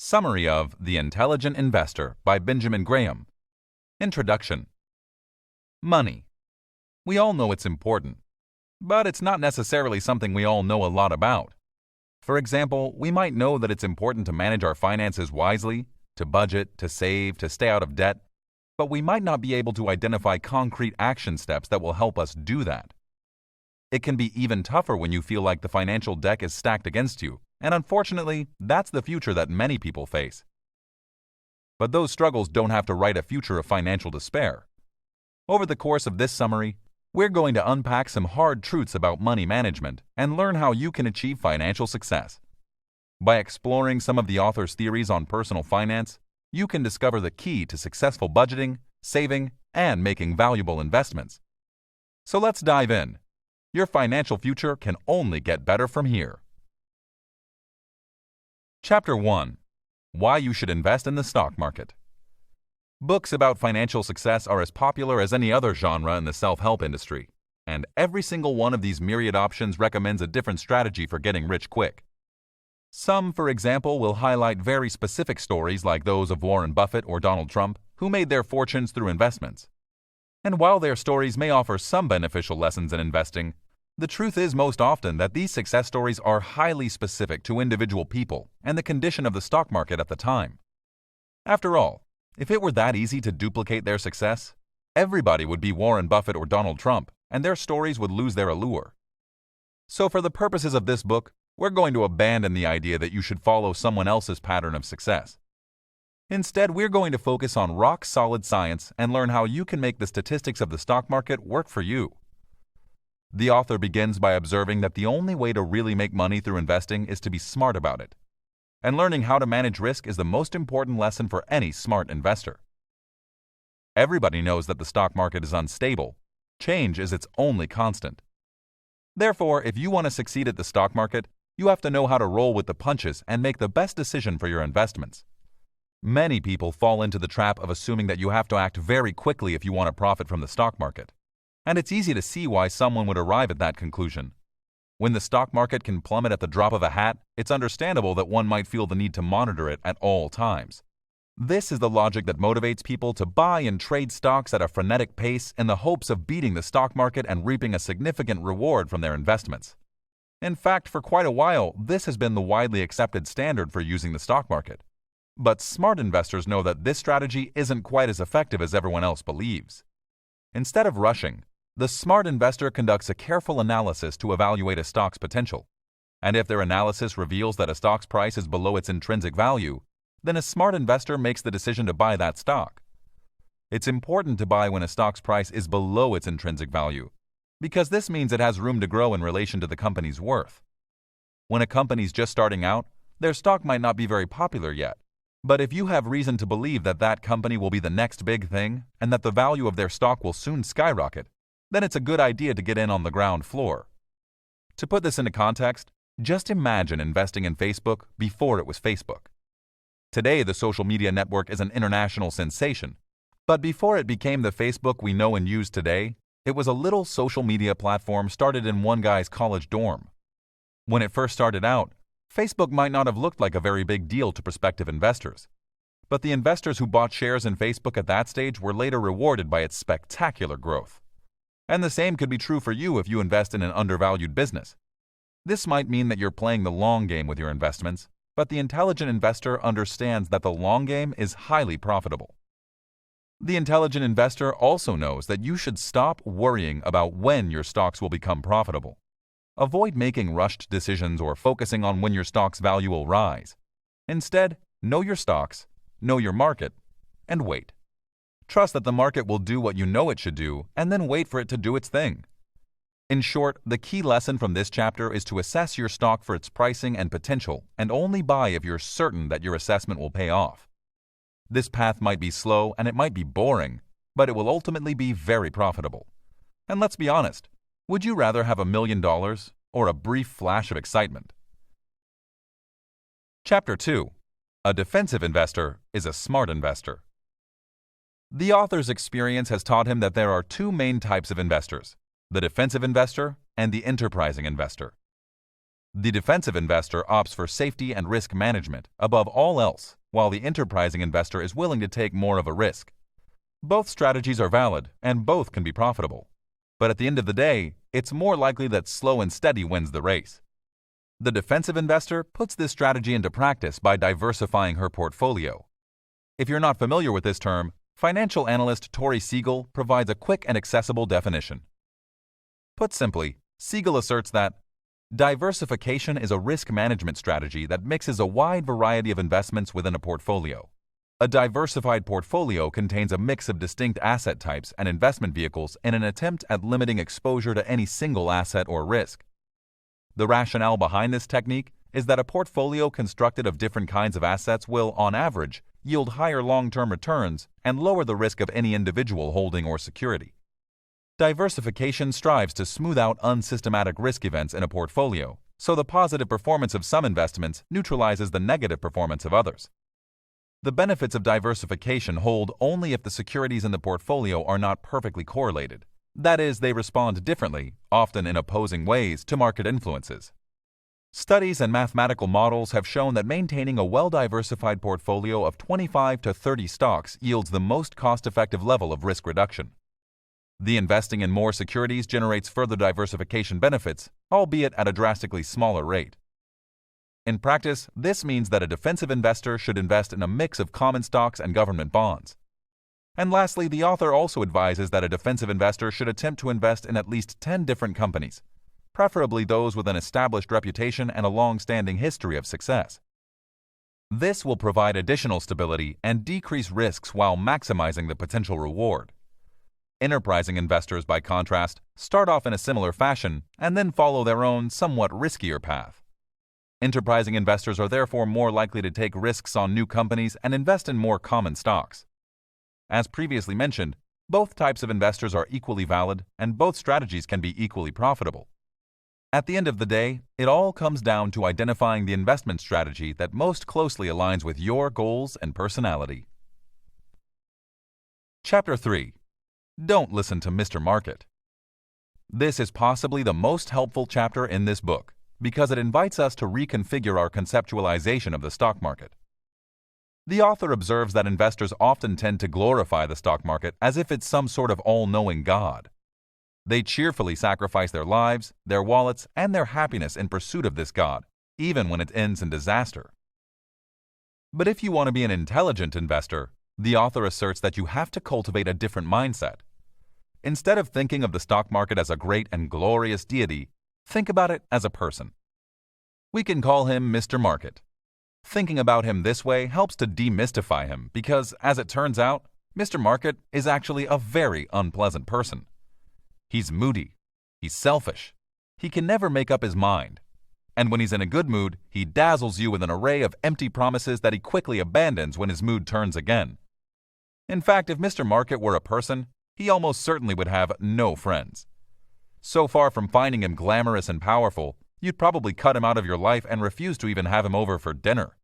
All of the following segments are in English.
Summary of The Intelligent Investor by Benjamin Graham. Introduction. Money. We all know it's important, but it's not necessarily something we all know a lot about. For example, we might know that it's important to manage our finances wisely, to budget, to save, to stay out of debt, but we might not be able to identify concrete action steps that will help us do that. It can be even tougher when you feel like the financial deck is stacked against you, and unfortunately, that's the future that many people face. But those struggles don't have to write a future of financial despair. Over the course of this summary, we're going to unpack some hard truths about money management and learn how you can achieve financial success. By exploring some of the author's theories on personal finance, you can discover the key to successful budgeting, saving, and making valuable investments. So let's dive in. Your financial future can only get better from here. Chapter 1. Why you should invest in the stock market. Books about financial success are as popular as any other genre in the self-help industry, and every single one of these myriad options recommends a different strategy for getting rich quick. Some, for example, will highlight very specific stories like those of Warren Buffett or Donald Trump, who made their fortunes through investments. And while their stories may offer some beneficial lessons in investing, the truth is most often that these success stories are highly specific to individual people and the condition of the stock market at the time. After all, if it were that easy to duplicate their success, everybody would be Warren Buffett or Donald Trump, and their stories would lose their allure. So for the purposes of this book, we're going to abandon the idea that you should follow someone else's pattern of success. Instead, we're going to focus on rock-solid science and learn how you can make the statistics of the stock market work for you. The author begins by observing that the only way to really make money through investing is to be smart about it. And learning how to manage risk is the most important lesson for any smart investor. Everybody knows that the stock market is unstable. Change is its only constant. Therefore, if you want to succeed at the stock market, you have to know how to roll with the punches and make the best decision for your investments. Many people fall into the trap of assuming that you have to act very quickly if you want to profit from the stock market. And it's easy to see why someone would arrive at that conclusion. When the stock market can plummet at the drop of a hat, it's understandable that one might feel the need to monitor it at all times. This is the logic that motivates people to buy and trade stocks at a frenetic pace in the hopes of beating the stock market and reaping a significant reward from their investments. In fact, for quite a while, this has been the widely accepted standard for using the stock market. But smart investors know that this strategy isn't quite as effective as everyone else believes. Instead of rushing, the smart investor conducts a careful analysis to evaluate a stock's potential. And if their analysis reveals that a stock's price is below its intrinsic value, then a smart investor makes the decision to buy that stock. It's important to buy when a stock's price is below its intrinsic value, because this means it has room to grow in relation to the company's worth. When a company's just starting out, their stock might not be very popular yet. But if you have reason to believe that that company will be the next big thing and that the value of their stock will soon skyrocket, then it's a good idea to get in on the ground floor. To put this into context, just imagine investing in Facebook before it was Facebook. Today, the social media network is an international sensation, but before it became the Facebook we know and use today, it was a little social media platform started in one guy's college dorm. When it first started out, Facebook might not have looked like a very big deal to prospective investors. But the investors who bought shares in Facebook at that stage were later rewarded by its spectacular growth. And the same could be true for you if you invest in an undervalued business. This might mean that you're playing the long game with your investments, but the intelligent investor understands that the long game is highly profitable. The intelligent investor also knows that you should stop worrying about when your stocks will become profitable. Avoid making rushed decisions or focusing on when your stock's value will rise. Instead, know your stocks, know your market, and wait. Trust that the market will do what you know it should do, and then wait for it to do its thing. In short, the key lesson from this chapter is to assess your stock for its pricing and potential, and only buy if you're certain that your assessment will pay off. This path might be slow and it might be boring, but it will ultimately be very profitable. And let's be honest, would you rather have $1 million or a brief flash of excitement? Chapter 2. A defensive investor is a smart investor. The author's experience has taught him that there are two main types of investors: the defensive investor and the enterprising investor. The defensive investor opts for safety and risk management above all else, while the enterprising investor is willing to take more of a risk. Both strategies are valid, and both can be profitable. But at the end of the day, it's more likely that slow and steady wins the race. The defensive investor puts this strategy into practice by diversifying her portfolio. If you're not familiar with this term, financial analyst Tori Siegel provides a quick and accessible definition. Put simply, Siegel asserts that diversification is a risk management strategy that mixes a wide variety of investments within a portfolio. A diversified portfolio contains a mix of distinct asset types and investment vehicles in an attempt at limiting exposure to any single asset or risk. The rationale behind this technique is that a portfolio constructed of different kinds of assets will, on average, yield higher long-term returns and lower the risk of any individual holding or security. Diversification strives to smooth out unsystematic risk events in a portfolio, so the positive performance of some investments neutralizes the negative performance of others. The benefits of diversification hold only if the securities in the portfolio are not perfectly correlated. That is, they respond differently, often in opposing ways, to market influences. Studies and mathematical models have shown that maintaining a well-diversified portfolio of 25 to 30 stocks yields the most cost-effective level of risk reduction. The investing in more securities generates further diversification benefits, albeit at a drastically smaller rate. In practice, this means that a defensive investor should invest in a mix of common stocks and government bonds. And lastly, the author also advises that a defensive investor should attempt to invest in at least 10 different companies, preferably those with an established reputation and a long-standing history of success. This will provide additional stability and decrease risks while maximizing the potential reward. Enterprising investors, by contrast, start off in a similar fashion and then follow their own, somewhat riskier path. Enterprising investors are therefore more likely to take risks on new companies and invest in more common stocks. As previously mentioned, both types of investors are equally valid and both strategies can be equally profitable. At the end of the day, it all comes down to identifying the investment strategy that most closely aligns with your goals and personality. Chapter 3. Don't listen to Mr. Market. This is possibly the most helpful chapter in this book, because it invites us to reconfigure our conceptualization of the stock market. The author observes that investors often tend to glorify the stock market as if it's some sort of all-knowing God. They cheerfully sacrifice their lives, their wallets, and their happiness in pursuit of this God, even when it ends in disaster. But if you want to be an intelligent investor, the author asserts that you have to cultivate a different mindset. Instead of thinking of the stock market as a great and glorious deity, think about it as a person. We can call him Mr. Market. Thinking about him this way helps to demystify him because, as it turns out, Mr. Market is actually a very unpleasant person. He's moody. He's selfish. He can never make up his mind. And when he's in a good mood, he dazzles you with an array of empty promises that he quickly abandons when his mood turns again. In fact, if Mr. Market were a person, he almost certainly would have no friends. So far from finding him glamorous and powerful, you'd probably cut him out of your life and refuse to even have him over for dinner.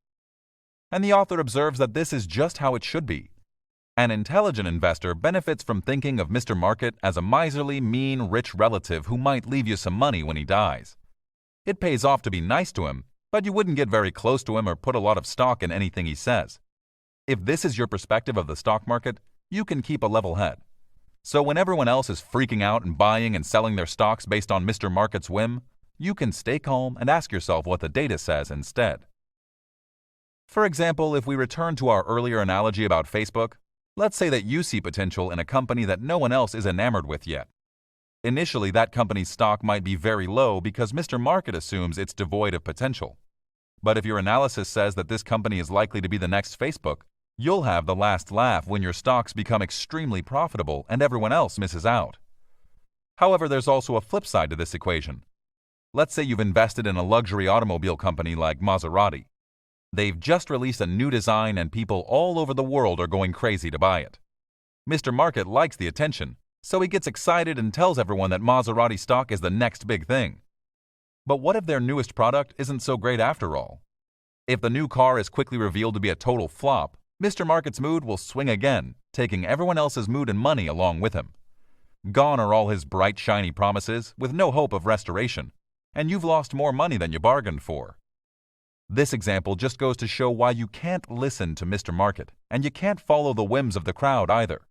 And the author observes that this is just how it should be. An intelligent investor benefits from thinking of Mr. Market as a miserly, mean, rich relative who might leave you some money when he dies. It pays off to be nice to him, but you wouldn't get very close to him or put a lot of stock in anything he says. If this is your perspective of the stock market, you can keep a level head. So when everyone else is freaking out and buying and selling their stocks based on Mr. Market's whim, you can stay calm and ask yourself what the data says instead. For example, if we return to our earlier analogy about Facebook, let's say that you see potential in a company that no one else is enamored with yet. Initially, that company's stock might be very low because Mr. Market assumes it's devoid of potential. But if your analysis says that this company is likely to be the next Facebook, you'll have the last laugh when your stocks become extremely profitable and everyone else misses out. However, there's also a flip side to this equation. Let's say you've invested in a luxury automobile company like Maserati. They've just released a new design and people all over the world are going crazy to buy it. Mr. Market likes the attention, so he gets excited and tells everyone that Maserati stock is the next big thing. But what if their newest product isn't so great after all? If the new car is quickly revealed to be a total flop, Mr. Market's mood will swing again, taking everyone else's mood and money along with him. Gone are all his bright, shiny promises, with no hope of restoration. and you've lost more money than you bargained for. This example just goes to show why you can't listen to Mr. Market, and you can't follow the whims of the crowd either.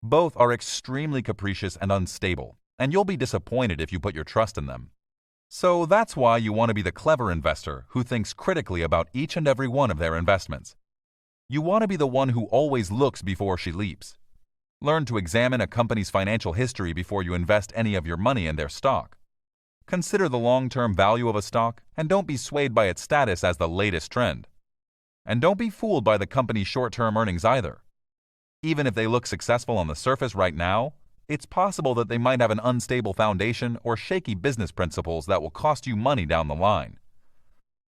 Both are extremely capricious and unstable, and you'll be disappointed if you put your trust in them. So that's why you want to be the clever investor who thinks critically about each and every one of their investments. You want to be the one who always looks before she leaps. Learn to examine a company's financial history before you invest any of your money in their stock. Consider the long-term value of a stock and don't be swayed by its status as the latest trend. And don't be fooled by the company's short-term earnings either. Even if they look successful on the surface right now, it's possible that they might have an unstable foundation or shaky business principles that will cost you money down the line.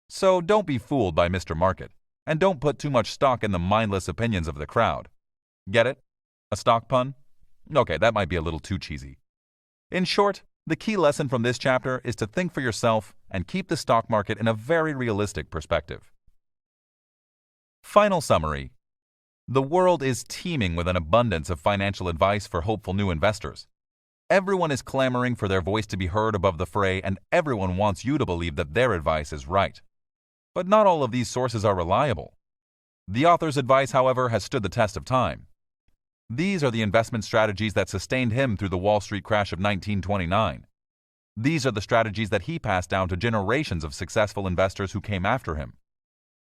So don't be fooled by Mr. Market, and don't put too much stock in the mindless opinions of the crowd. Get it? A stock pun? Okay, that might be a little too cheesy. In short, the key lesson from this chapter is to think for yourself and keep the stock market in a very realistic perspective. Final summary. The world is teeming with an abundance of financial advice for hopeful new investors. Everyone is clamoring for their voice to be heard above the fray, and everyone wants you to believe that their advice is right. But not all of these sources are reliable. The author's advice, however, has stood the test of time. These are the investment strategies that sustained him through the Wall Street crash of 1929. These are the strategies that he passed down to generations of successful investors who came after him.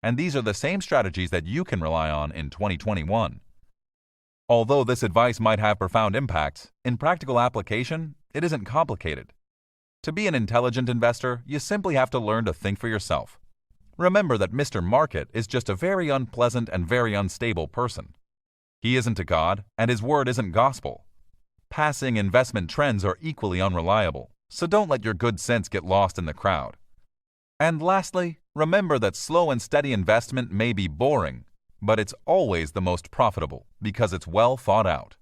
And these are the same strategies that you can rely on in 2021. Although this advice might have profound impacts, in practical application, it isn't complicated. To be an intelligent investor, you simply have to learn to think for yourself. Remember that Mr. Market is just a very unpleasant and very unstable person. He isn't a god, and his word isn't gospel. Passing investment trends are equally unreliable, so don't let your good sense get lost in the crowd. And lastly, remember that slow and steady investment may be boring, but it's always the most profitable because it's well thought out.